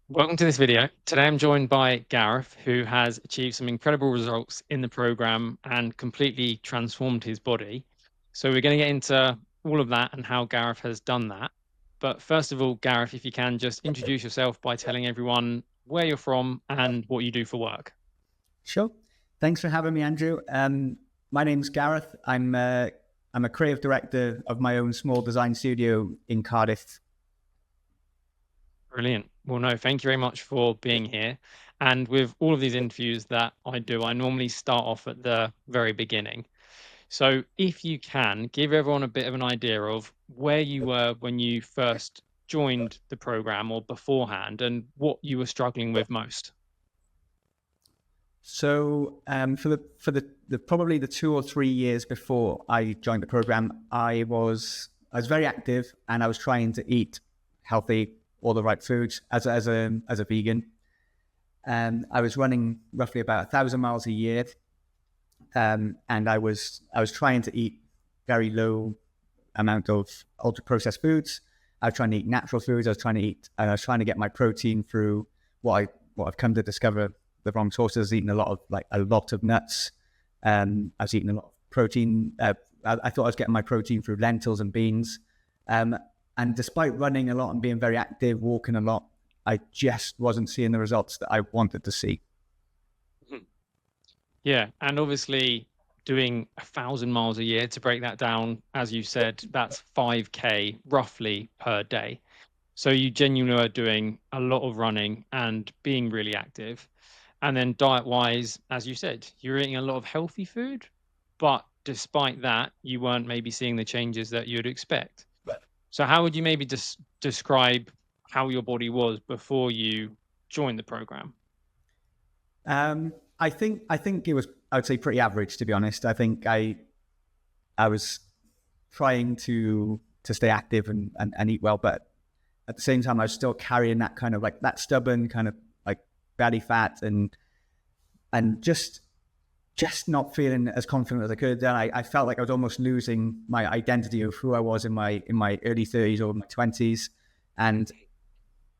Welcome to this video. Today I'm joined by Gareth, who has achieved some incredible results in the program and completely transformed his body. So we're going to get into all of that and how Gareth has done that. But first of all, Gareth, if you can just introduce yourself by telling everyone where you're from and what you do for work. Sure. Thanks for having me, Andrew. My name's Gareth. I'm a creative director of my own small design studio in Cardiff. Brilliant. Well, no, thank you very much for being here. And with all of these interviews that I do, I normally start off at the very beginning. So if you can, give everyone a bit of an idea of where you were when you first joined the program or beforehand and what you were struggling with most. So for the probably the 2 or 3 years before I joined the program, I was very active and I was trying to eat healthy, all the right foods as a vegan. And I was running roughly about 1,000 miles a year. And I was trying to eat very low amount of ultra processed foods. I was trying to eat natural foods. I was trying to get my protein through what I've come to discover the wrong sources. Eating a lot of nuts. I was eating a lot of protein. I thought I was getting my protein through lentils and beans. And despite running a lot and being very active, walking a lot, I just wasn't seeing the results that I wanted to see. Mhm. Yeah, and obviously doing 1,000 miles a year, to break that down, as you said, that's 5K roughly per day. So you genuinely are doing a lot of running and being really active. And then diet wise, as you said, you're eating a lot of healthy food, but despite that, you weren't maybe seeing the changes that you'd expect. So how would you maybe just describe how your body was before you joined the program? I think it was, I would say, pretty average, to be honest. I think I was trying to stay active and eat well, but at the same time I was still carrying that kind of like that stubborn kind of like belly fat and just not feeling as confident as I could. And I felt like I was almost losing my identity of who I was in my early 30s or my 20s. And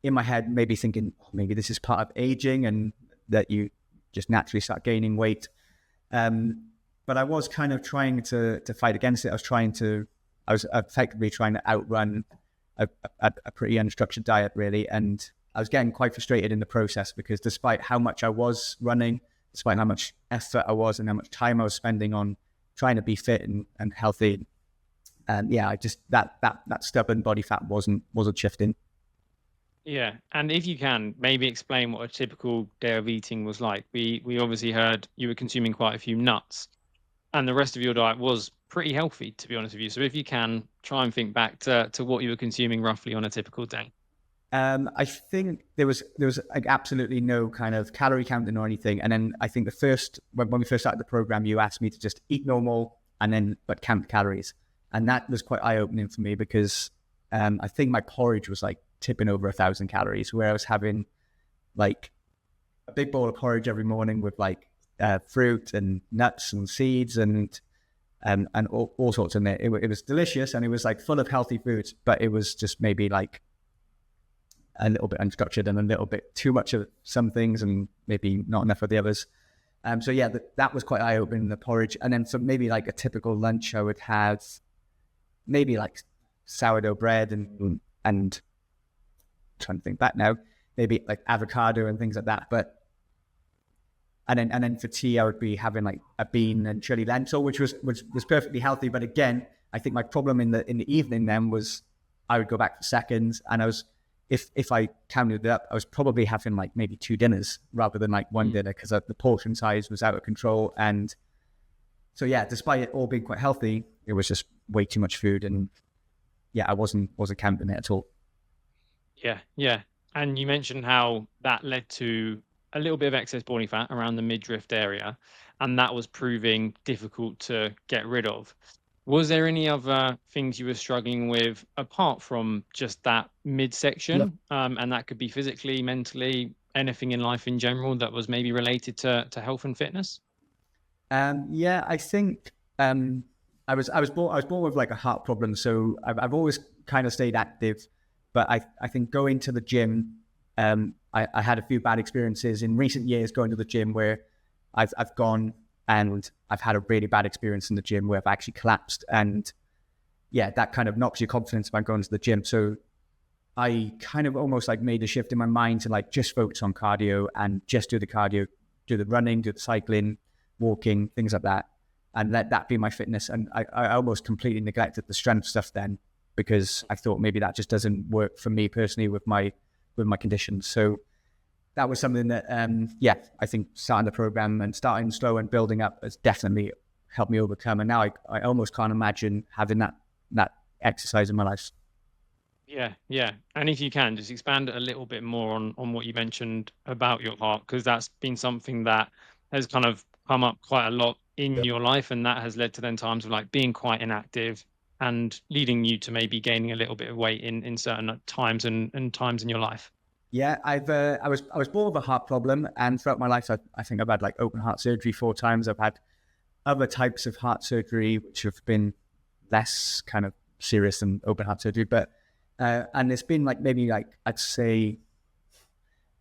in my head, maybe thinking, oh, maybe this is part of aging and that you just naturally start gaining weight. But I was kind of trying to fight against it. I was effectively trying to outrun a pretty unstructured diet, really. And I was getting quite frustrated in the process because despite how much I was running, despite how much effort I was and how much time I was spending on trying to be fit and healthy, and yeah, I just that stubborn body fat wasn't shifting. Yeah, and if you can, maybe explain what a typical day of eating was like. We obviously heard you were consuming quite a few nuts, and the rest of your diet was pretty healthy, to be honest with you. So if you can, try and think back to what you were consuming roughly on a typical day. I think there was like absolutely no kind of calorie counting or anything. And then I think when we first started the program, you asked me to just eat normal and then but count calories, and that was quite eye opening for me because I think my porridge was like tipping over 1,000 calories, where I was having like a big bowl of porridge every morning with like fruit and nuts and seeds and all sorts in there. It was delicious and it was like full of healthy foods, but it was just maybe like a little bit unstructured and a little bit too much of some things and maybe not enough of the others. So yeah, that was quite eye opening, the porridge. And then for maybe like a typical lunch, I would have maybe like sourdough bread and trying to think back now, maybe like avocado and things like that. But and then for tea, I would be having like a bean and chili lentil, which was perfectly healthy. But again, I think my problem in the evening then was I would go back for seconds, and I was if I counted it up, I was probably having like maybe two dinners rather than like one Mm. dinner because the portion size was out of control. And so yeah, despite it all being quite healthy, it was just way too much food, and yeah, I wasn't counting it at all. Yeah, yeah. And you mentioned how that led to a little bit of excess body fat around the midriff area, and that was proving difficult to get rid of. Was there any other things you were struggling with apart from just that midsection? And that could be physically, mentally, anything in life in general that was maybe related to health and fitness? Yeah, I think I was born with like a heart problem, so I've always kind of stayed active, but I think going to the gym, I had a few bad experiences in recent years going to the gym where I've gone and I've had a really bad experience in the gym where I've actually collapsed. And yeah, that kind of knocks your confidence about going to the gym. So I kind of almost like made a shift in my mind to like just focus on cardio and just do the cardio, do the running, do the cycling, walking, things like that, and let that be my fitness. And I almost completely neglected the strength stuff then, because I thought maybe that just doesn't work for me personally with my conditions. So that was something that, I think starting the program and starting slow and building up has definitely helped me overcome. And now I almost can't imagine having that exercise in my life. Yeah. And if you can, just expand a little bit more on what you mentioned about your heart, because that's been something that has kind of come up quite a lot in your life, and that has led to then times of like being quite inactive and leading you to maybe gaining a little bit of weight in certain times and times in your life. Yeah, I was born with a heart problem, and throughout my life, I think I've had like open heart surgery 4 times. I've had other types of heart surgery which have been less kind of serious than open heart surgery, but and it's been like maybe like I'd say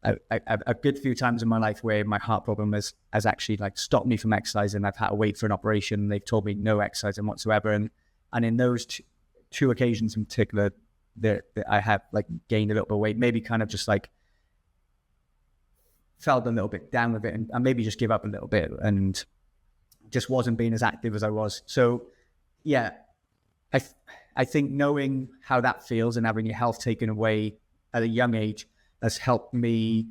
a good few times in my life where my heart problem has actually like stopped me from exercising. I've had to wait for an operation. They've told me no exercising whatsoever, and in those two occasions in particular, that I have like gained a little bit of weight, maybe kind of just like felt a little bit down with it, and maybe just give up a little bit and just wasn't being as active as I was. So yeah, I think knowing how that feels and having your health taken away at a young age has helped me.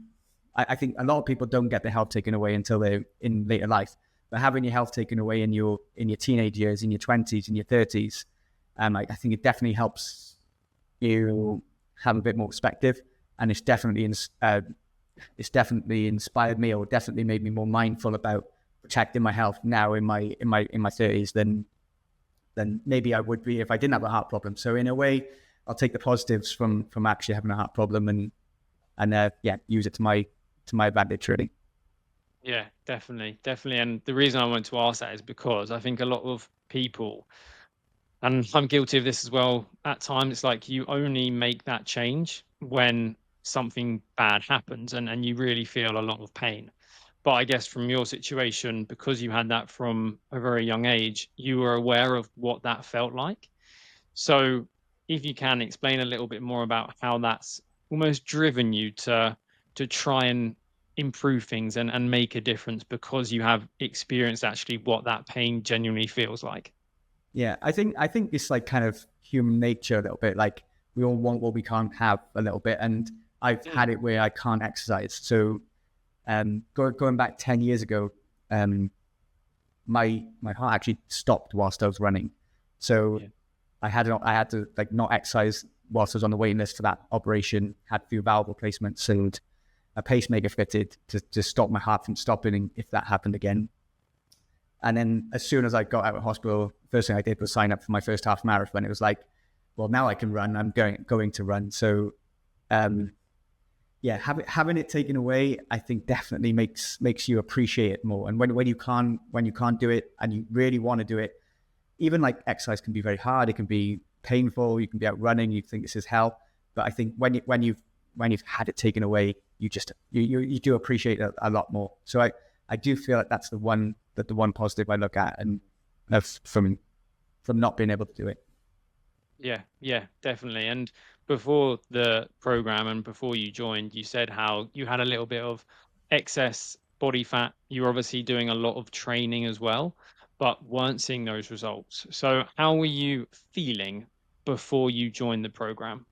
I think a lot of people don't get their health taken away until they're in later life, but having your health taken away in your teenage years, in your 20s, in your 30s, I think it definitely helps you have a bit more perspective, and it's definitely inspired me, or definitely made me more mindful about protecting my health now in my 30s than maybe I would be if I didn't have a heart problem. So in a way, I'll take the positives from actually having a heart problem and use it to my advantage, really. Yeah, definitely. And the reason I wanted to ask that is because I think a lot of people, and I'm guilty of this as well at times, it's like you only make that change when something bad happens and you really feel a lot of pain. But I guess from your situation, because you had that from a very young age, you were aware of what that felt like. So if you can explain a little bit more about how that's almost driven you to try and improve things and make a difference because you have experienced actually what that pain genuinely feels like. Yeah, I think it's like kind of human nature a little bit. Like we all want what we can't have a little bit, and I've had it where I can't exercise. So, going back 10 years ago, my heart actually stopped whilst I was running. So I had to like not exercise whilst I was on the waiting list for that operation. Had a few valve replacements and a pacemaker fitted to stop my heart from stopping if that happened again. And then as soon as I got out of hospital, first thing I did was sign up for my first half marathon. It was like, well, now I can run. I'm going to run. So, having it taken away, I think definitely makes you appreciate it more. And when you can't do it and you really want to do it, even like exercise can be very hard. It can be painful. You can be out running. You think this is hell. But I think when you've had it taken away, you do appreciate it a lot more. So I do feel like that's the one positive I look at, and from not being able to do it. Yeah, definitely. And before the program and before you joined, you said how you had a little bit of excess body fat. You were obviously doing a lot of training as well, but weren't seeing those results. So how were you feeling before you joined the program?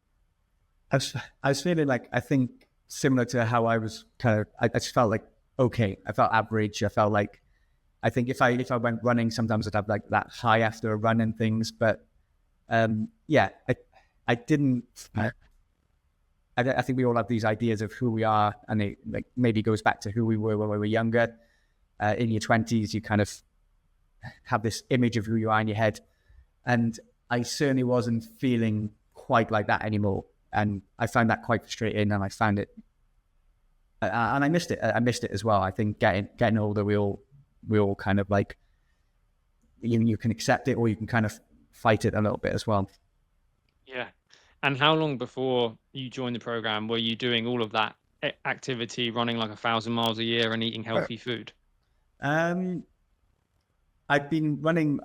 I was feeling like, I think similar to how I was I just felt like okay. I felt average. I felt like, I think if I went running, sometimes I'd have like that high after a run and things. But I didn't. I think we all have these ideas of who we are, and it like maybe goes back to who we were when we were younger. In your 20s, you kind of have this image of who you are in your head, and I certainly wasn't feeling quite like that anymore. And I found that quite frustrating, and I found it, and I missed it. I missed it as well. I think getting older, we all kind of like, you can accept it, or you can kind of fight it a little bit as well. Yeah. And how long before you joined the program were you doing all of that activity, running like 1,000 miles a year and eating healthy food? Um, I've been running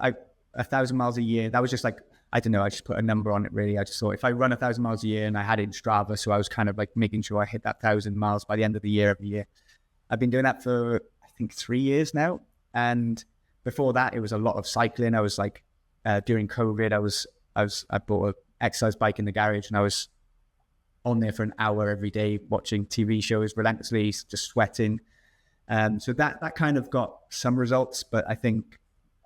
1,000 miles a year. That was just like, I don't know, I just put a number on it really. I just thought if I run 1,000 miles a year, and I had it in Strava, so I was kind of like making sure I hit that 1,000 miles by the end of the year every year. I've been doing that for I think 3 years now. And before that, it was a lot of cycling. I was like, during COVID, I bought an exercise bike in the garage, and I was on there for an hour every day watching TV shows relentlessly, just sweating. So that kind of got some results, but I think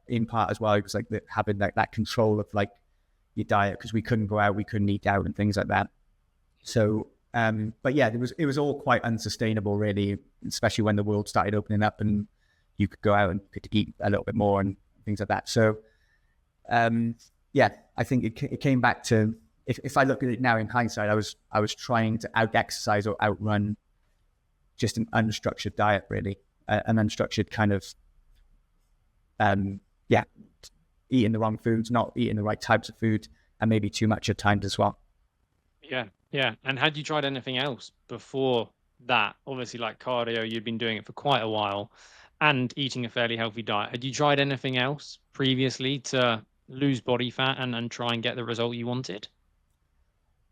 in part as well, it was like having that control of like your diet, because we couldn't go out, we couldn't eat out and things like that. So, but yeah, it was all quite unsustainable really, especially when the world started opening up and you could go out and could eat a little bit more and things like that. So, yeah, I think it came back to, if I look at it now in hindsight, I was trying to out exercise or outrun just an unstructured diet, really, an unstructured kind of, yeah, eating the wrong foods, not eating the right types of food, and maybe too much at times as well. Yeah, yeah. And had you tried anything else before that? Obviously, like cardio, you'd been doing it for quite a while, and eating a fairly healthy diet. Had you tried anything else previously to lose body fat and try and get the result you wanted?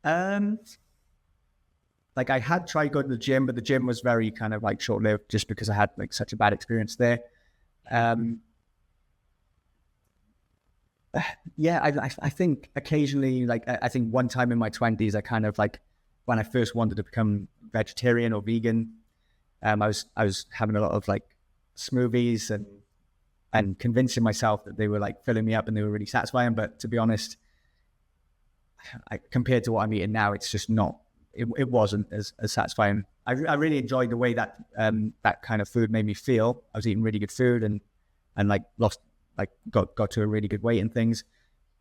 Um, like I had tried going to the gym, but the gym was very kind of like short lived, just because I had like such a bad experience there. Um, yeah, I think occasionally, like I think one time in my 20s, I kind of like, when I first wanted to become vegetarian or vegan, I was having a lot of like smoothies and convincing myself that they were like filling me up and they were really satisfying. But to be honest, compared to what I'm eating now, it's just not. It wasn't as satisfying. I really enjoyed the way that that kind of food made me feel. I was eating really good food and like lost, like got to a really good weight and things.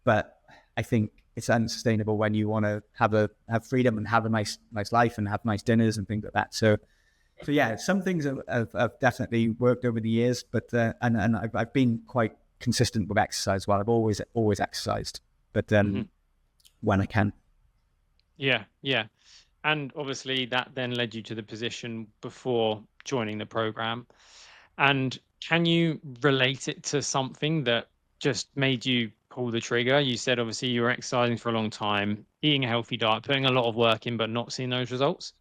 But I think it's unsustainable when you want to have freedom and have a nice life and have nice dinners and things like that. So yeah, some things have definitely worked over the years, but and I've been quite consistent with exercise. Well, I've always exercised, but when I can. Yeah, yeah. And obviously that then led you to the position before joining the program. And can you relate it to something that just made you pull the trigger? You said obviously you were exercising for a long time, eating a healthy diet, putting a lot of work in, but not seeing those results.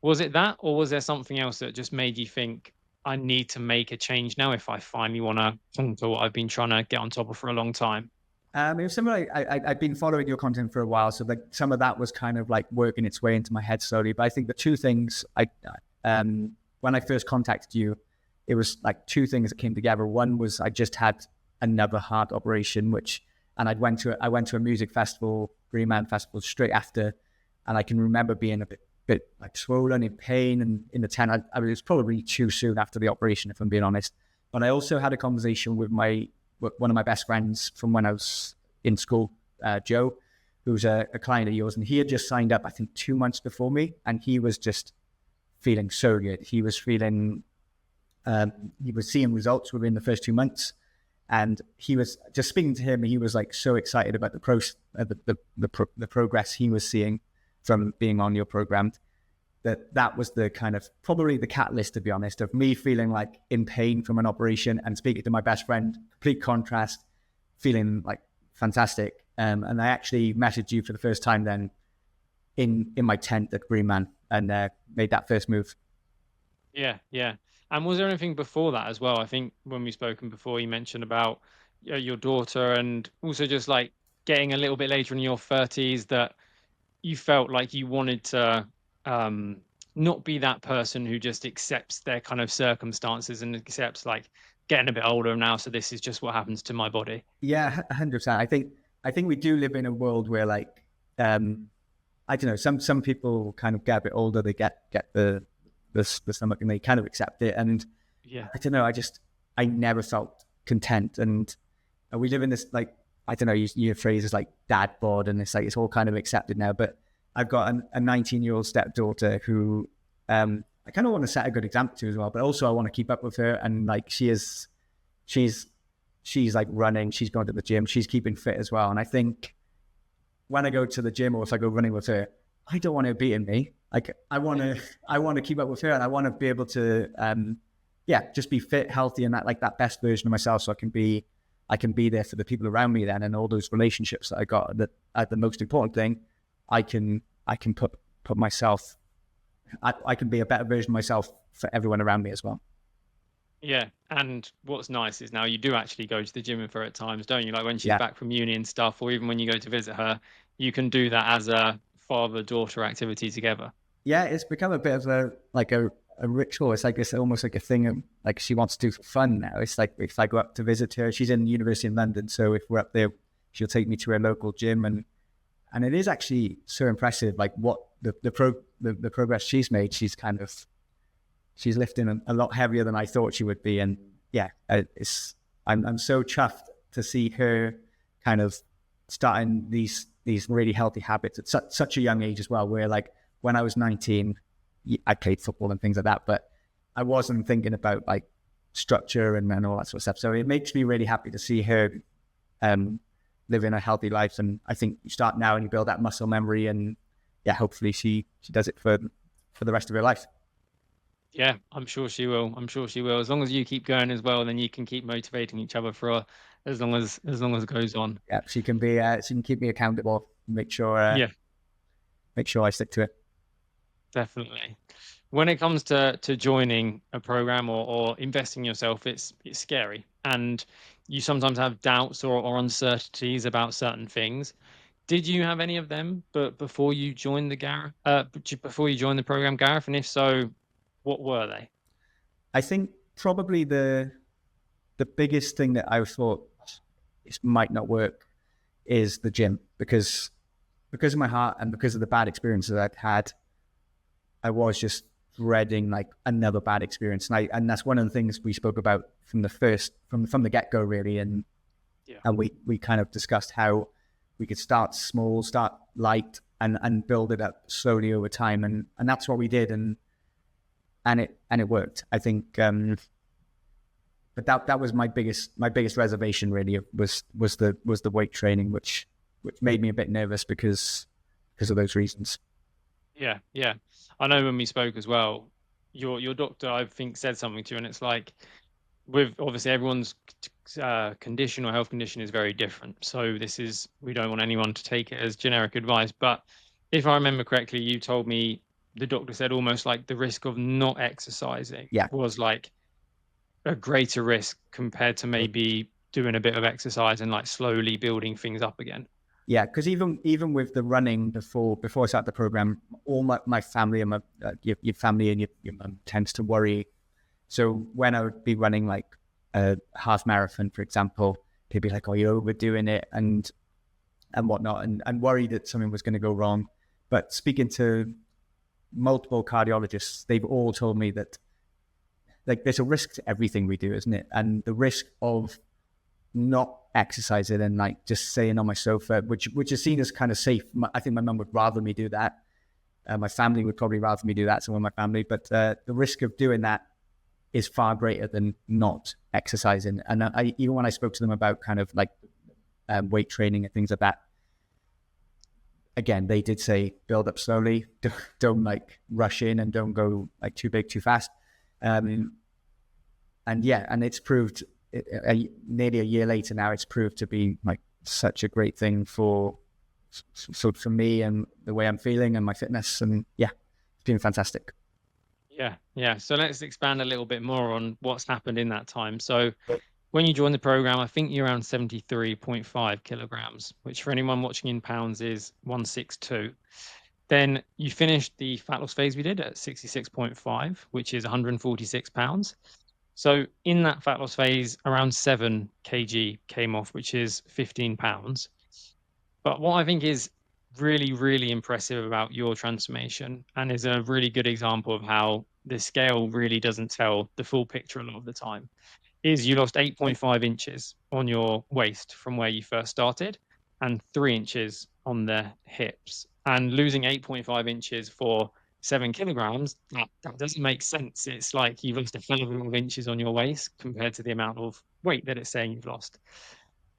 Was it that, or was there something else that just made you think, I need to make a change now if I finally want to conquer what I've been trying to get on top of for a long time? It was similar. I've been following your content for a while, so like some of that was kind of like working its way into my head slowly. But I think the two things when I first contacted you, it was like two things that came together. One was I just had another heart operation, and I went to a music festival, Green Man Festival, straight after, and I can remember being a bit like swollen, in pain, and in the tent. It was probably too soon after the operation, if I'm being honest. But I also had a conversation with one of my best friends from when I was in school, Joe, who's a client of yours, and he had just signed up, I think, 2 months before me, and he was just feeling so good. He was feeling, he was seeing results within the first 2 months, and he was just speaking to him. He was like so excited about the progress he was seeing from being on your program. That was the kind of probably the catalyst, to be honest, of me feeling like in pain from an operation and speaking to my best friend, complete contrast, feeling like fantastic. And I actually messaged you for the first time then in my tent at Green Man, and made that first move. Yeah, yeah. And was there anything before that as well? I think when we've spoken before, you mentioned about your daughter, and also just like getting a little bit later in your 30s that you felt like you wanted to um, not be that person who just accepts their kind of circumstances and accepts like getting a bit older now, so this is just what happens to my body. Yeah, 100%. I think we do live in a world where like, I don't know, some people kind of get a bit older, they get the stomach and they kind of accept it. And Yeah. I don't know, I never felt content. And we live in this, like, I don't know, your phrase is like dad bod, and it's like, it's all kind of accepted now. But I've got a 19-year-old stepdaughter who I kind of want to set a good example to as well, but also I want to keep up with her. And like, she's like running, she's going to the gym, she's keeping fit as well. And I think when I go to the gym or if I go running with her, I don't want her beating me. Like I want to keep up with her, and I want to be able to, just be fit, healthy, and that like that best version of myself, so I can be there for the people around me then, and all those relationships that I got. That the most important thing, I can put myself, I can be a better version of myself for everyone around me as well. Yeah, and what's nice is now you do actually go to the gym with her at times, don't you? Like when she's Yeah, back from uni and stuff, or even when you go to visit her, you can do that as a father-daughter activity together. yeah, it's become a bit of a ritual. It's like it's almost like a thing of, like she wants to do for fun now. It's like if I go up to visit her, she's in university in London, so if we're up there, she'll take me to her local gym, and it is actually so impressive, like what the progress she's made. She's lifting a lot heavier than I thought she would be, and yeah, I'm so chuffed to see her kind of starting these really healthy habits at such a young age as well. Where like when I was 19, I played football and things like that, but I wasn't thinking about like structure and all that sort of stuff. So it makes me really happy to see her living a healthy life. And I think you start now and you build that muscle memory, and yeah, hopefully she does it for the rest of her life. Yeah, I'm sure she will. I'm sure she will. As long as you keep going as well, then you can keep motivating each other for as long as it goes on. Yeah, she can keep me accountable, Yeah, make sure I stick to it. definitely. When it comes to joining a program or investing in yourself, it's scary, and you sometimes have doubts or uncertainties about certain things. Did you have any of them, but before you joined the Gareth, before you joined the program, Gareth? And if so, what were they? I think probably the biggest thing that I thought this might not work is the gym, because of my heart and because of the bad experiences I'd had. I was just dreading like another bad experience, and that's one of the things we spoke about from the get go really, and Yeah. we kind of discussed how we could start small, start light, and build it up slowly over time, and that's what we did, and it worked. I think, but that was my biggest reservation really was the weight training, which made me a bit nervous because of those reasons. Yeah, yeah. I know when we spoke as well, your doctor, I think, said something to you, and it's like with obviously everyone's condition or health condition is very different. So we don't want anyone to take it as generic advice. But if I remember correctly, you told me the doctor said almost like the risk of not exercising Yeah, was like a greater risk compared to maybe doing a bit of exercise and like slowly building things up again. yeah, because even with the running before I started the program, all my family and your family and your mum tends to worry. So when I would be running like a half marathon, for example, they'd be like, "Oh, you're overdoing it," and whatnot, and worried that something was going to go wrong. But speaking to multiple cardiologists, they've all told me that like there's a risk to everything we do, isn't it? And the risk of not exercising and like just staying on my sofa, which is seen as kind of safe. I think my mum would rather me do that. My family would probably rather me do that, some of my family. But the risk of doing that is far greater than not exercising. And even when I spoke to them about kind of like weight training and things like that, again, they did say build up slowly, don't like rush in, and don't go like too big too fast. And yeah, and it's proved nearly a year later now, it's proved to be like such a great thing for me and the way I'm feeling and my fitness, and yeah, it's been fantastic. Yeah, yeah. So let's expand a little bit more on what's happened in that time. So when you joined the program, I think you're around 73.5 kilograms, which for anyone watching in pounds is 162. Then you finished the fat loss phase we did at 66.5, which is 146 pounds. So in that fat loss phase, around 7 kg came off, which is 15 pounds. But what I think is really, really impressive about your transformation, and is a really good example of how the scale really doesn't tell the full picture a lot of the time, is you lost 8.5 inches on your waist from where you first started, and 3 inches on the hips. And losing 8.5 inches for 7 kilograms, that doesn't make sense. It's like you've lost a hell of a lot of inches on your waist compared to the amount of weight that it's saying you've lost.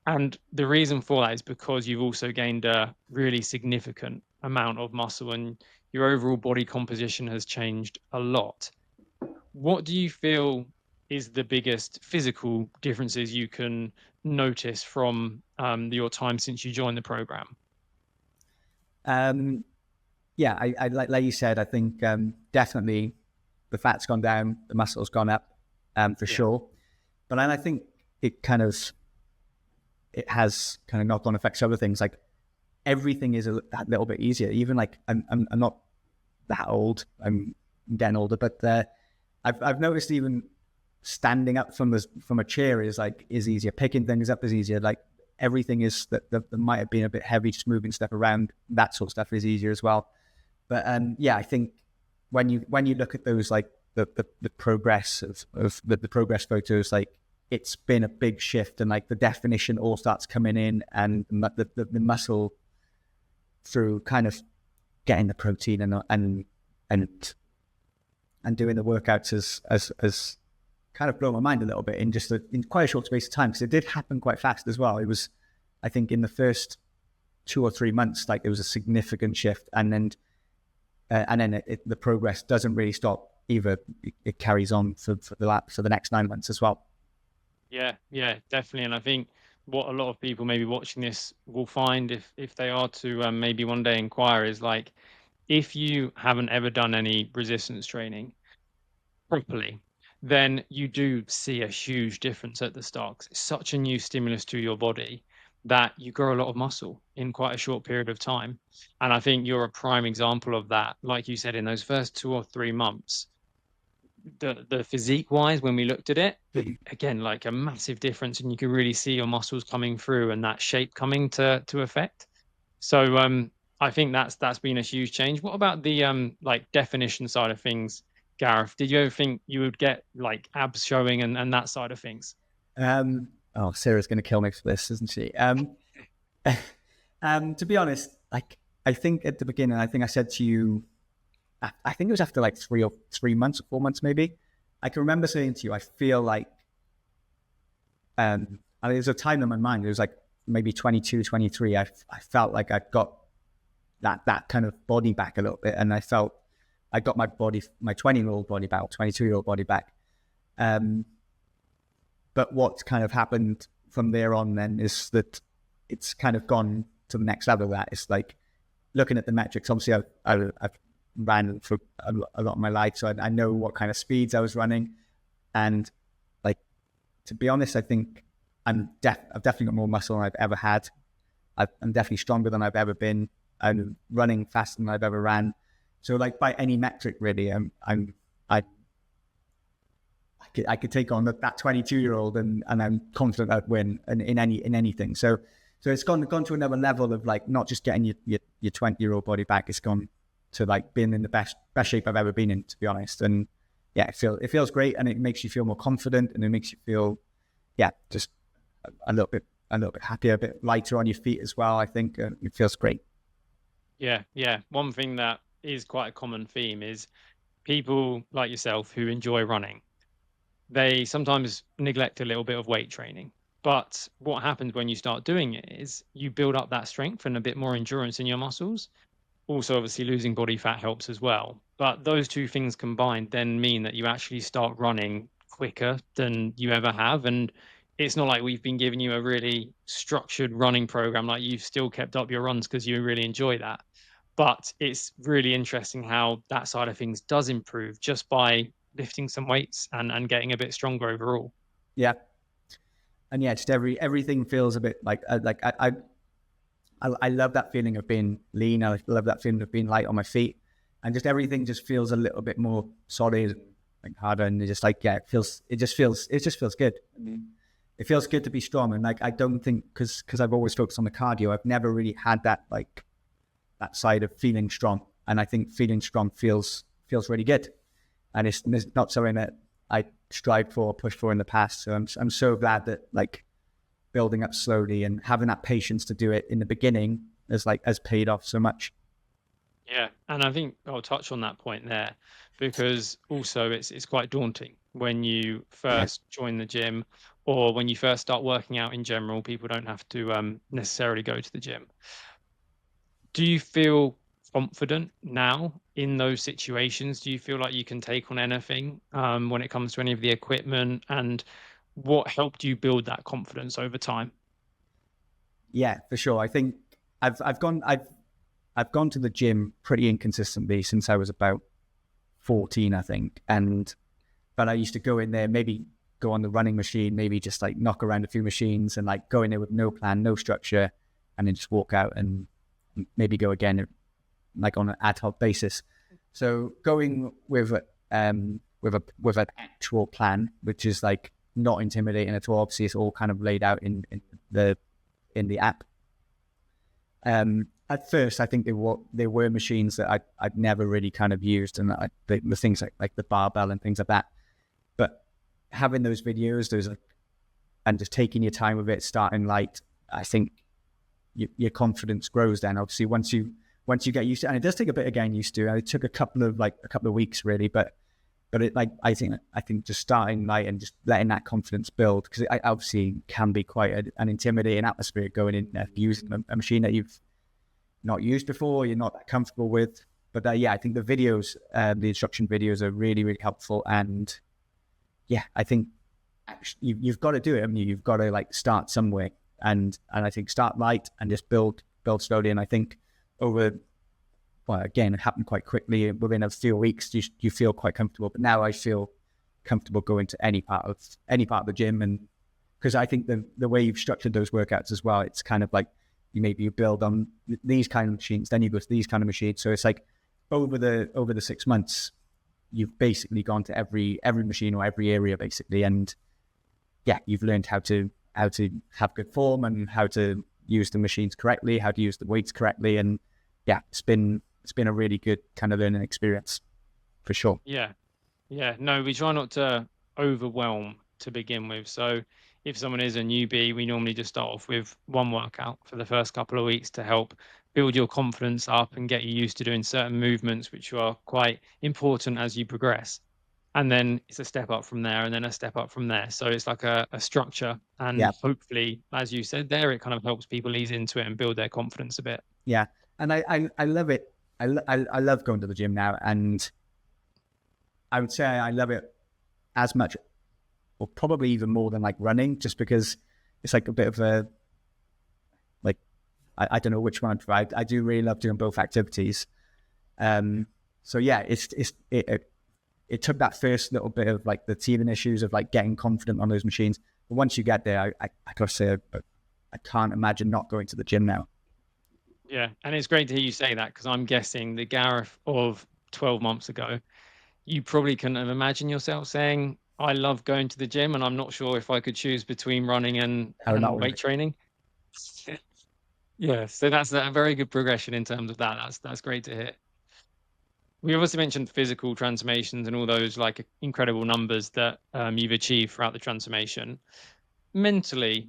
And the reason for that is because you've also gained a really significant amount of muscle and your overall body composition has changed a lot. What do you feel is the biggest physical differences you can notice from your time since you joined the program? Um, yeah, I like you said, I think definitely the fat's gone down, the muscle's gone up, for Yeah. sure. But then I think it kind of it has kind of knock-on effects to other things. Like everything is that little bit easier. Even like I'm not that old. I'm getting older, but I've noticed even standing up from a chair is easier. Picking things up is easier. Like everything is that might have been a bit heavy, just moving stuff around. That sort of stuff is easier as well. But yeah, I think when you look at those like the progress of the progress photos, like it's been a big shift, and like the definition all starts coming in, and the muscle through kind of getting the protein and doing the workouts as kind of blown my mind a little bit in in quite a short space of time, because it did happen quite fast as well. It was, I think, in the first 2 or 3 months, like there was a significant shift, and then the progress doesn't really stop either. It carries on for the next 9 months as well. Yeah, yeah, definitely. And I think what a lot of people maybe watching this will find if they are to maybe one day inquire is like if you haven't ever done any resistance training properly, then you do see a huge difference at the start. 'Cause it's such a new stimulus to your body that you grow a lot of muscle in quite a short period of time. And I think you're a prime example of that. Like you said, in those first 2 or 3 months, the physique wise, when we looked at it, again, like a massive difference, and you can really see your muscles coming through and that shape coming to effect. So I think that's been a huge change. What about the like definition side of things, Gareth? Did you ever think you would get like abs showing and that side of things? Oh, Sarah's going to kill me for this, isn't she? To be honest, like I think at the beginning, I think I said to you, I think it was after like 3 months or 4 months, maybe. I can remember saying to you, I feel like, I mean, there's a time in my mind, it was like maybe 22, 23. I felt like I got that kind of body back a little bit. And I felt I got my 20-year-old body back, 22-year-old body back. But what's kind of happened from there on then is that it's kind of gone to the next level of that. It's like looking at the metrics. Obviously, I've ran for a lot of my life, so I know what kind of speeds I was running. And like, to be honest, I think I've definitely got more muscle than I've ever had. I'm definitely stronger than I've ever been. I'm running faster than I've ever ran. So like by any metric, really, I could take on that 22-year-old and I'm confident I'd win in anything. So it's gone to another level of like not just getting your 20-year-old body back. It's gone to like being in the best shape I've ever been in, to be honest. And yeah, it feels great, and it makes you feel more confident, and it makes you feel just a little bit happier, a bit lighter on your feet as well. I think it feels great. Yeah, yeah. One thing that is quite a common theme is people like yourself who enjoy running. They sometimes neglect a little bit of weight training. But what happens when you start doing it is you build up that strength and a bit more endurance in your muscles. Also, obviously, losing body fat helps as well. But those two things combined then mean that you actually start running quicker than you ever have. And it's not like we've been giving you a really structured running program, like you've still kept up your runs because you really enjoy that. But it's really interesting how that side of things does improve just by lifting some weights and getting a bit stronger overall. Yeah, and yeah, just everything feels a bit like I love that feeling of being lean. I love that feeling of being light on my feet, and just everything just feels a little bit more solid, like harder, and just like it just feels good. I mean, it feels good to be strong, and like I don't think because I've always focused on the cardio, I've never really had that like that side of feeling strong, and I think feeling strong feels really good, and it's not something that I strive for or push for in the past. So I'm so glad that like building up slowly and having that patience to do it in the beginning has paid off so much. Yeah, and I think I'll touch on that point there because also it's quite daunting when you Yeah. first join the gym or when you first start working out in general. People don't have to necessarily go to the gym. Do you feel confident now in those situations? Do you feel like you can take on anything when it comes to any of the equipment? And what helped you build that confidence over time? Yeah, for sure. I think I've gone to the gym pretty inconsistently since I was about 14, I think. But I used to go in there, maybe go on the running machine, maybe just like knock around a few machines and like go in there with no plan, no structure, and then just walk out and maybe go again like on an ad hoc basis. So going with an actual plan, which is like not intimidating at all. Obviously, it's all kind of laid out in the app. At first, I think there were machines that I'd never really kind of used, and the things like the barbell and things like that. But having those videos, and just taking your time with it, starting light, I think your confidence grows. Then obviously once you get used to it, and it does take a bit of getting used to. It took a couple of weeks really, but it I think just starting light and just letting that confidence build, because it obviously can be quite an intimidating atmosphere going in there, using a machine that you've not used before, you're not that comfortable with. But yeah, I think the videos, the instruction videos are really, really helpful. And yeah, I think actually you've got to do it. I mean, you've got to like start somewhere, and I think start light and just build slowly. And I think again, it happened quite quickly. Within a few weeks, you feel quite comfortable. But now I feel comfortable going to any part of the gym, and because I think the way you've structured those workouts as well, it's kind of like you build on these kind of machines, then you go to these kind of machines. So it's like over the 6 months, you've basically gone to every machine or every area basically, and yeah, you've learned how to have good form and how to use the machines correctly, how to use the weights correctly, and yeah, it's been a really good kind of learning experience for sure. Yeah. Yeah. No, we try not to overwhelm to begin with. So if someone is a newbie, we normally just start off with one workout for the first couple of weeks to help build your confidence up and get you used to doing certain movements, which are quite important as you progress. And then it's a step up from there, and then a step up from there. So it's like a structure. And Yeah, hopefully, as you said there, it kind of helps people ease into it and build their confidence a bit. yeah, and I love it. I love going to the gym now, and I would say I love it as much, or probably even more than like running, just because it's like a bit of a like I don't know which one I'd try. I do really love doing both activities. So yeah, it took that first little bit of like the teething issues of like getting confident on those machines. But once you get there, I gotta say, I can't imagine not going to the gym now. Yeah. And it's great to hear you say that, because I'm guessing the Gareth of 12 months ago, you probably couldn't have imagined yourself saying, I love going to the gym and I'm not sure if I could choose between running How not and weight training. Yeah, so that's a very good progression in terms of that. That's great to hear. We obviously mentioned physical transformations and all those like incredible numbers that you've achieved throughout the transformation. Mentally,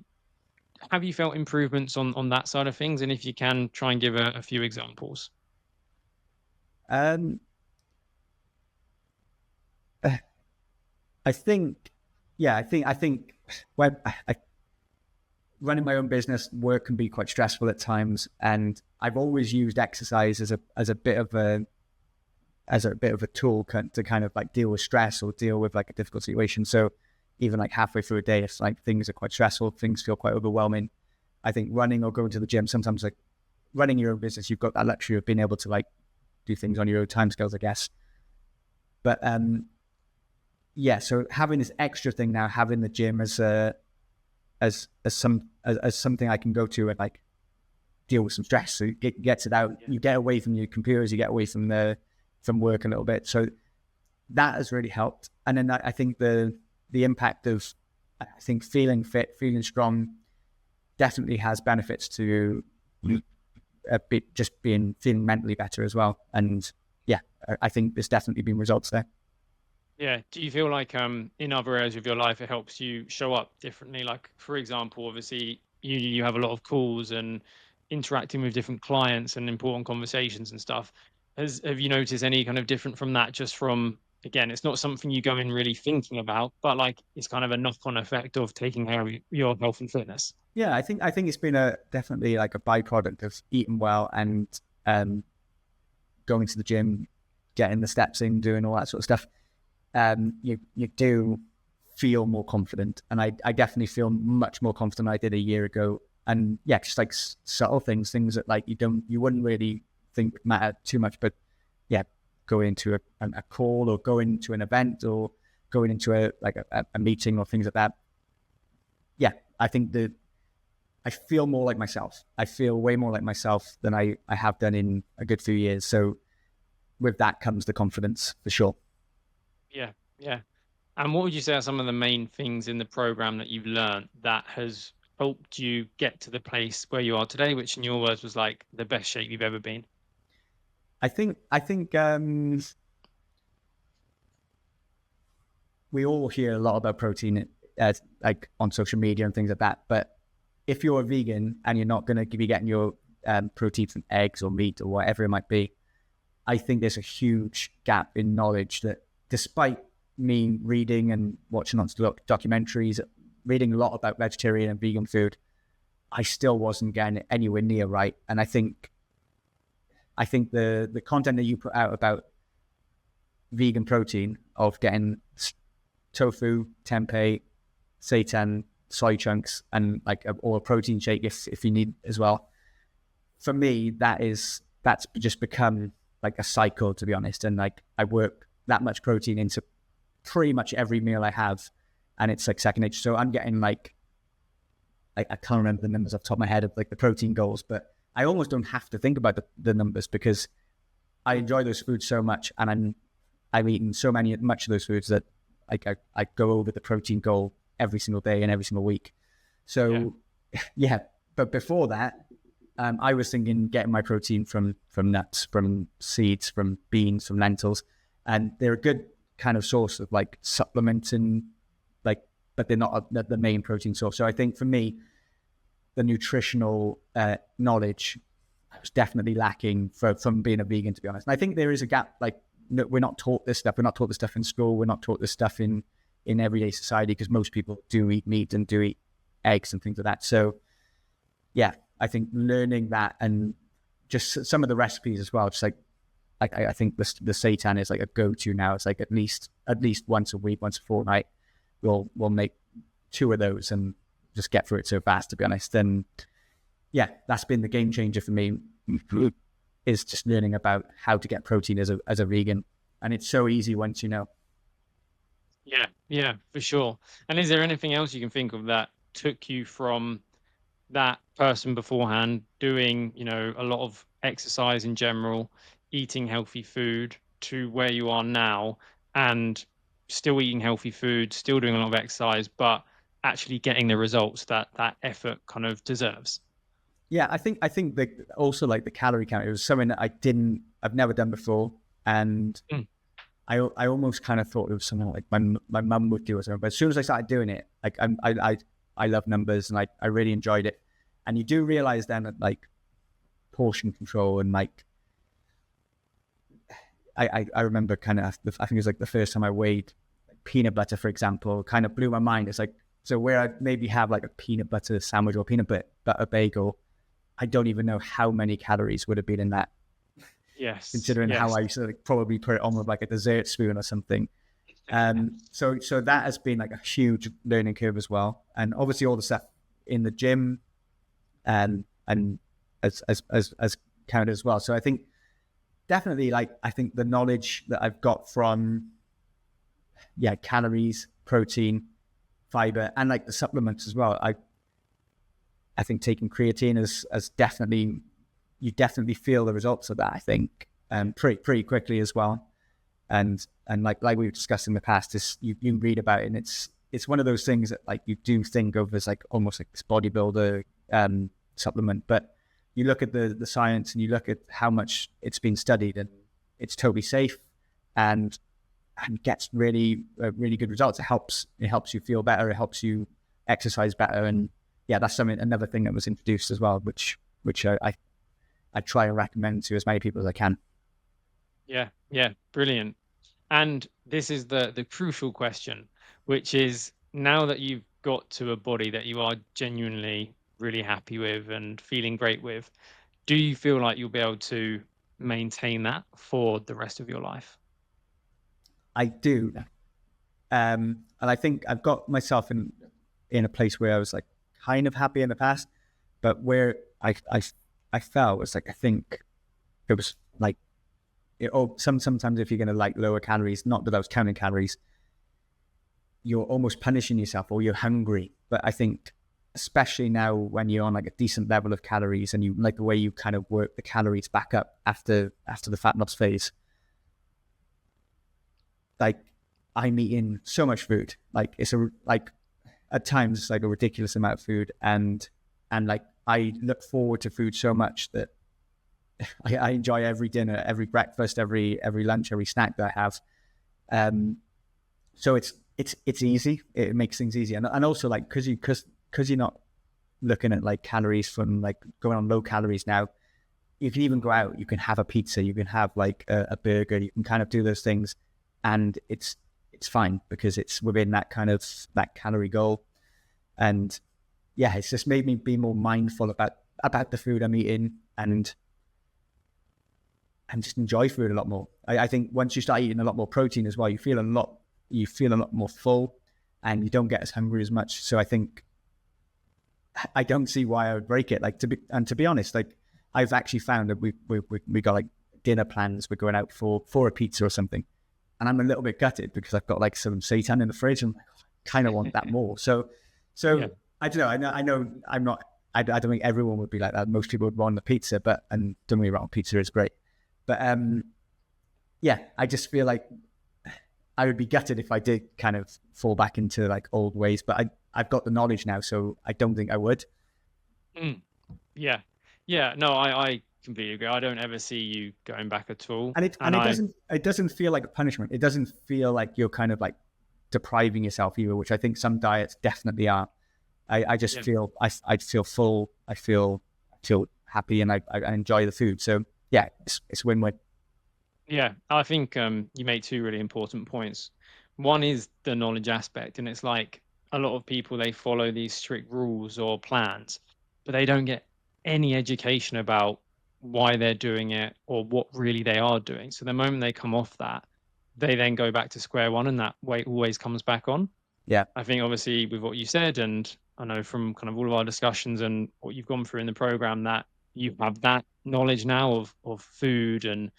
have you felt improvements on that side of things? And if you can, try and give a few examples. Um, I think, yeah, I think when running my own business, work can be quite stressful at times, and I've always used exercise as a bit of a tool to kind of like deal with stress or deal with like a difficult situation. So even like halfway through a day, if like things are quite stressful, things feel quite overwhelming, I think running or going to the gym, sometimes like running your own business, you've got that luxury of being able to like do things on your own timescales, I guess. But yeah, so having this extra thing now, having the gym as something I can go to and like deal with some stress. So it gets it out. You get away from your computers, you get away from work a little bit. So that has really helped. And then I think the impact of, I think, feeling fit, feeling strong definitely has benefits to a bit, just feeling mentally better as well. And yeah, I think there's definitely been results there. Yeah. Do you feel like in other areas of your life it helps you show up differently? Like, for example, obviously you have a lot of calls and interacting with different clients and important conversations and stuff. Have you noticed any kind of different from that, just from, again, it's not something you go in really thinking about, but like it's kind of a knock-on effect of taking care of your health and fitness? Yeah, I think it's been definitely like a byproduct of eating well and um going to the gym, getting the steps in, doing all that sort of stuff, you do feel more confident. And I definitely feel much more confident than I did a year ago. And yeah, just like subtle things that like you wouldn't really think matter too much, but yeah, going into a call or going to an event or going into a meeting or things like that. Yeah, I think I feel more like myself. I feel way more like myself than I have done in a good few years. So with that comes the confidence for sure. Yeah, yeah. And what would you say are some of the main things in the program that you've learned that has helped you get to the place where you are today, which in your words was like the best shape you've ever been? I think we all hear a lot about protein like on social media and things like that. But if you're a vegan and you're not going to be getting your protein from eggs or meat or whatever it might be, I think there's a huge gap in knowledge that despite me reading and watching lots of documentaries, reading a lot about vegetarian and vegan food, I still wasn't getting it anywhere near right. And I think the content that you put out about vegan protein, of getting tofu, tempeh, seitan, soy chunks, and like or a protein shake if you need as well. For me, that's just become like a cycle, to be honest. And like I work that much protein into pretty much every meal I have, and it's like second nature. So I'm getting like I can't remember the numbers off the top of my head of like the protein goals, but I almost don't have to think about the numbers because I enjoy those foods so much, and I've eaten much of those foods that I go over the protein goal every single day and every single week. So yeah, but before that, I was thinking getting my protein from nuts, from seeds, from beans, from lentils, and they're a good kind of source of like supplements and like, but they're not the main protein source. So I think for me, the nutritional knowledge was definitely lacking from being a vegan, to be honest. And I think there is a gap. Like we're not taught this stuff. We're not taught this stuff in school. We're not taught this stuff in everyday society because most people do eat meat and do eat eggs and things like that. So yeah, I think learning that and just some of the recipes as well. Just like I think the seitan is like a go-to now. It's like at least once a week, once a fortnight, we'll make 2 of those and just get through it so fast, to be honest. And yeah, that's been the game changer for me, is just learning about how to get protein as a vegan. And it's so easy once you know. Yeah, for sure. And is there anything else you can think of that took you from that person beforehand doing, a lot of exercise in general, eating healthy food, to where you are now and still eating healthy food, still doing a lot of exercise, but actually getting the results that effort kind of deserves? Yeah, I think that also like the calorie count, it was something that I've never done before. And Mm. I almost kind of thought it was something like my mum would do or something. But as soon as I started doing it, like I love numbers and I really enjoyed it. And you do realize then that like portion control and like I remember kind of I think it was like the first time I weighed peanut butter, for example, kind of blew my mind. It's like, so where I maybe have like a peanut butter sandwich or peanut butter bagel, I don't even know how many calories would have been in that, considering how I used to like probably put it on with like a dessert spoon or something. So that has been like a huge learning curve as well. And obviously all the stuff in the gym and as counted as well. So I think definitely like I think the knowledge that I've got from calories, protein, fiber, and like the supplements as well. I think taking creatine as definitely, you definitely feel the results of that, I think, pretty quickly as well. And like we've discussed in the past, this you read about it, and it's one of those things that like you do think of as like almost like this bodybuilder supplement, but you look at the science and you look at how much it's been studied, and it's totally safe and gets really good results. It helps you feel better. It helps you exercise better, and yeah, that's another thing that was introduced as well, which I try and recommend to as many people as I can. Yeah, brilliant. And this is the crucial question, which is, now that you've got to a body that you are genuinely really happy with and feeling great with, do you feel like you'll be able to maintain that for the rest of your life? I do. And I think I've got myself in a place where I was like kind of happy in the past, but where I fell was like, I think it was like, sometimes if you're going to like lower calories, not that I was counting calories, you're almost punishing yourself or you're hungry. But I think especially now when you're on like a decent level of calories and you like the way you kind of work the calories back up after the fat loss phase, like I'm eating so much food. Like like at times it's like a ridiculous amount of food, and like I look forward to food so much that I enjoy every dinner, every breakfast, every lunch, every snack that I have. So it's easy. It makes things easy, and also like because you're not looking at like calories from like going on low calories now. You can even go out. You can have a pizza. You can have like a burger. You can kind of do those things, and it's fine because it's within that kind of that calorie goal. And yeah, it's just made me be more mindful about the food I'm eating and just enjoy food a lot more. I think once you start eating a lot more protein as well, you feel a lot more full, and you don't get as hungry as much. So I think I don't see why I would break it. Like to be honest, like I've actually found that we got like dinner plans. We're going out for a pizza or something, and I'm a little bit gutted because I've got like some seitan in the fridge, and I kind of want that more. So Yeah. I don't know. I know I'm not. I don't think everyone would be like that. Most people would want the pizza, and don't get me wrong, pizza is great. But yeah, I just feel like I would be gutted if I did kind of fall back into like old ways. But I've got the knowledge now, so I don't think I would. Mm. Yeah. Yeah. No, I completely agree. I don't ever see you going back at all. And And it doesn't feel like a punishment. It doesn't feel like you're kind of like depriving yourself either, which I think some diets definitely are. I just yeah. feel I feel full. I feel happy, and I enjoy the food. So yeah, it's win-win. Yeah, I think you make two really important points. One is the knowledge aspect, and it's like a lot of people they follow these strict rules or plans, but they don't get any education about why they're doing it or what really they are doing. So the moment they come off that, they then go back to square one, and that weight always comes back on. Yeah, I think obviously with what you said, and I know from kind of all of our discussions and what you've gone through in the program, that you have that knowledge now of food and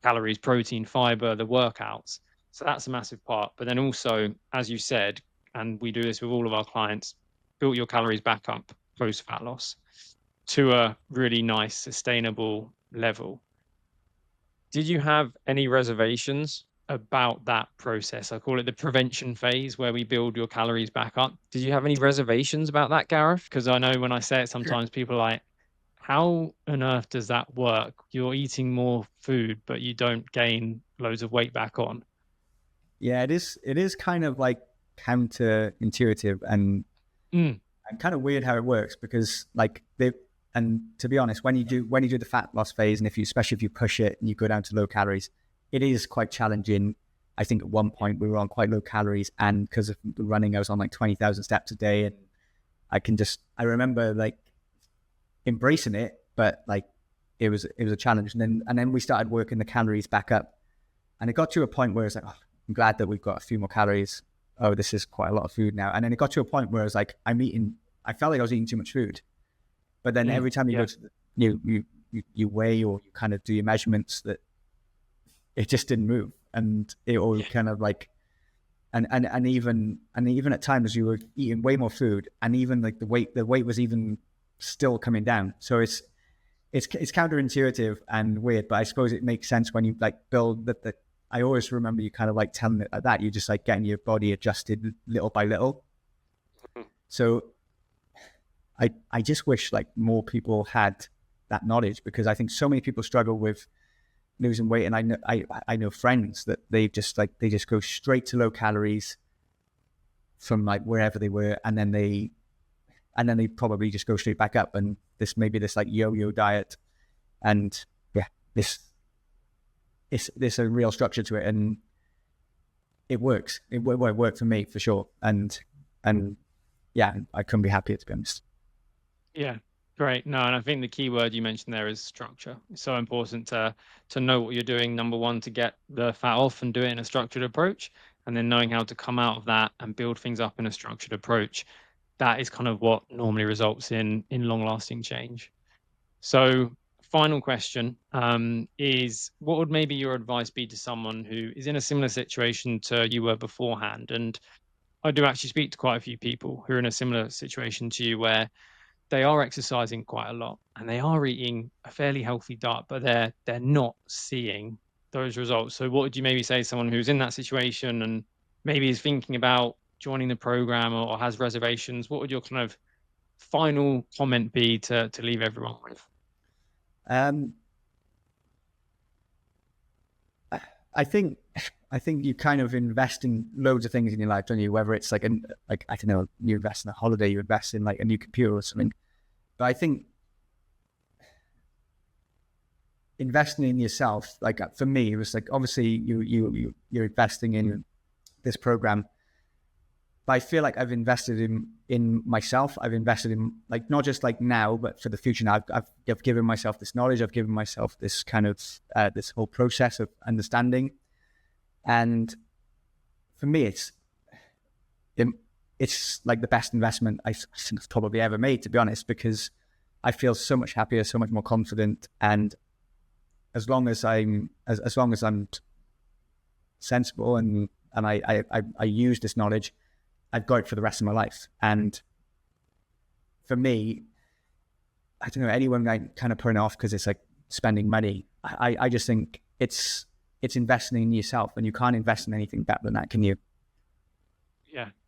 calories, protein, fiber, the workouts. So that's a massive part. But then also, as you said, and we do this with all of our clients, build your calories back up post fat loss to a really nice, sustainable level. Did you have any reservations about that process? I call it the prevention phase where we build your calories back up. Did you have any reservations about that, Gareth? Because I know when I say it, sometimes people are like, how on earth does that work? You're eating more food, but you don't gain loads of weight back on. yeah. It is kind of like counterintuitive Mm, and kind of weird how it works because like they and to be honest, when you do the fat loss phase, and especially if you push it and you go down to low calories, it is quite challenging. I think at one point we were on quite low calories, and because of the running, I was on like 20,000 steps a day, and I remember like embracing it, but like it was a challenge, and then we started working the calories back up, and it got to a point where it's like, oh, I'm glad that we've got a few more calories. Oh, this is quite a lot of food now. And then it got to a point where I was like, I felt like I was eating too much food. But then every time you yeah, go to you weigh or you kind of do your measurements, that it just didn't move, and it all yeah, kind of like and even at times you were eating way more food, and even like the weight was even still coming down. So it's counterintuitive and weird, but I suppose it makes sense when you like build that. I always remember you kind of like telling it like that. You're just like getting your body adjusted little by little. So I just wish like more people had that knowledge, because I think so many people struggle with losing weight, and I know friends that they just go straight to low calories from like wherever they were, and then they probably just go straight back up, and this like yo-yo diet, and yeah, there's a real structure to it, and it works. It worked for me for sure, and yeah, I couldn't be happier, to be honest. yeah. Great. No, and I think the key word you mentioned there is structure. It's so important to know what you're doing. Number one, to get the fat off and do it in a structured approach, and then knowing how to come out of that and build things up in a structured approach. That is kind of what normally results in long-lasting change. So, final question is, what would maybe your advice be to someone who is in a similar situation to you were beforehand? And I do actually speak to quite a few people who are in a similar situation to you, where they are exercising quite a lot and they are eating a fairly healthy diet, but they're not seeing those results. So what would you maybe say to someone who's in that situation and maybe is thinking about joining the program or has reservations? What would your kind of final comment be to leave everyone with? Um, I think you kind of invest in loads of things in your life, don't you? Whether it's like I don't know, you invest in a holiday, you invest in like a new computer or something. But I think investing in yourself, like for me, it was like obviously you're investing in this program, but I feel like I've invested in myself. I've invested in like not just like now, but for the future. Now I've given myself this knowledge. I've given myself this kind of this whole process of understanding. And for me, it's like the best investment I've probably ever made, to be honest, because I feel so much happier, so much more confident. And as long as I'm sensible and I use this knowledge, I've got it for the rest of my life. And for me, I don't know, anyone like kind of putting it off because it's like spending money. I just think it's investing in yourself, and you can't invest in anything better than that, can you?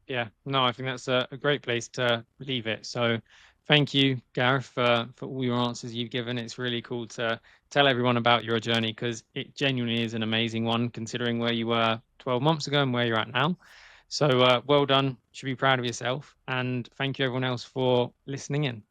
Yeah. No, I think that's a great place to leave it. So thank you, Gareth, for all your answers you've given. It's really cool to tell everyone about your journey, because it genuinely is an amazing one, considering where you were 12 months ago and where you're at now. So well done. You should be proud of yourself. And thank you, everyone else, for listening in.